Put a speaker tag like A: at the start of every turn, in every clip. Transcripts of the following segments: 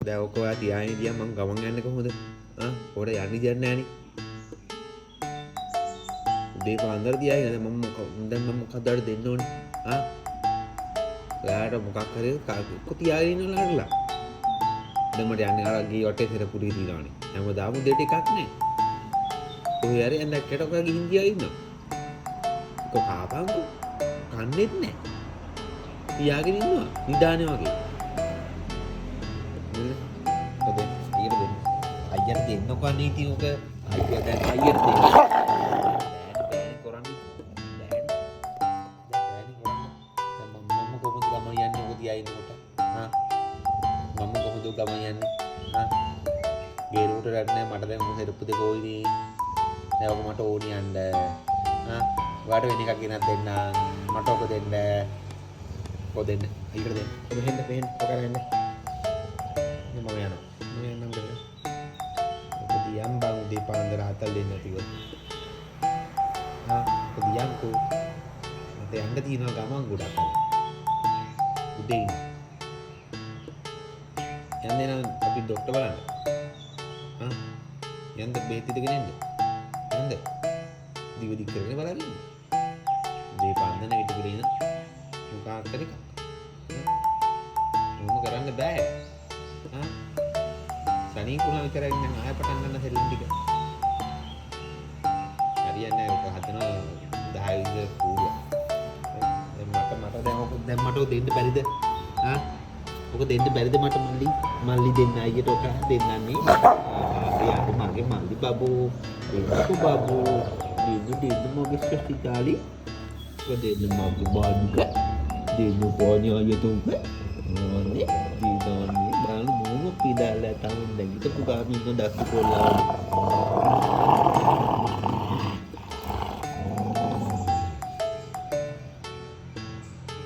A: දැන් ඔක ඔයා තියාගෙන ගියා මං ගමන් යන්නේ කොහොමද? ඔකට යන්න දෙයක් නැහනේ. උදේ පාන්දර තියාගෙන දැන් මම මොකක්ද අර දෙන්න ඕනේ? ඔයාට මොකක් හරි කො තියාගෙන ඉන්නවලා කරලා. දැන් මට යන්නේ අර ගී වටේ තෙරපුඩිය තියනවානේ. හැමදාම උදේට එකක් නෑ. ඔය හරි ඇඳක්කට ඔයා ගිහින් ගියා ඉන්නවා. කො කාපන්කෝ. කන්නේත් නෑ. තියාගෙන ඉන්නවා. නිදානේ වගේ. අයියට දෙන්නකො අනේ ඉතින් ඔක අයියා දැන් අයියට දෙන්න බෑනේ කරන්නේ බෑනේ කරන්නේ දැන් මම කොහොමද ගමන් යන්නේ ඔක තියා ඉන්නකොට මම කොහොමද ගමන් යන්නේ ගේරුවට රැන්නේ මට දැන් මොකද හෙරප්පු දෙක ඕයිනේ දැන් ඔක මට ඕනි යන්න ඔයාට වෙන එකක් ගෙනත් දෙන්න මට ඔක දෙන්න ඔක දෙන්න අයියට දෙන්න මෙහෙන්න ඔක කරන්න මම යනවා diam bang di pandera atal din natin diam ko nanti anda tino gamang gudakan uding yan din tapi dokter balan yan the beti de ganyan yan the diwa di kerja balan di pandera itu gini muka tadi kak kamu kerana dah සනී කුණා විතරයි නම් ආය පටන් ගන්න සෙල්ලම් ටික. හරියන්නේ ඔක හදනවා 10 ඉඳ කූඩුව. දැන් මට දෙන්න බැරිද? ඔක දෙන්න බැරිද මට මල්ලි දෙන්න අයියට ඔක දෙන්නන්නේ. යාට මගේ මල්ලි බබෝ. දෙන්නකෝ බබෝ. දෙන්න මගේ ස්ටි කාලි. ඔක දෙන්න මගේ බාඩුක. දෙන්න පොණිය අයියට උක. ඕනේ දීතෝනේ බාල මොන පිදාලා තවුන් දැන් ඉත පුගාමි ඉන්න දක්ෂ කොල්ලා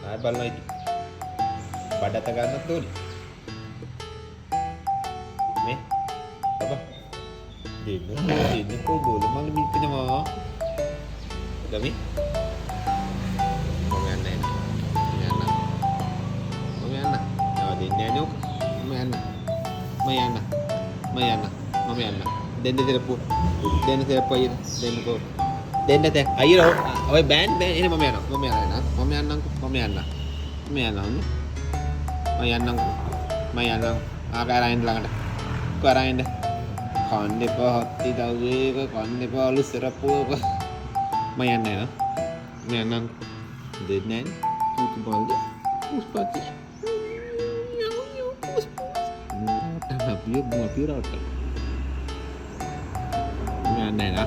A: ආය බලනවා ඉතින් බඩත ගන්නත් ඕනේ මේ බබා දෙන්න කො බෝල මල් මික්කනවා ගමි Nyanuk, Mayana. Den telepon, air, den teh, air oh, band ini Mayana, agak lain lang ada, karain deh, konde pa hoti dawe, konde pa lu serapu, Mayana, den itu balik, uspati. Dia bunga pirata. Ini aneh lah,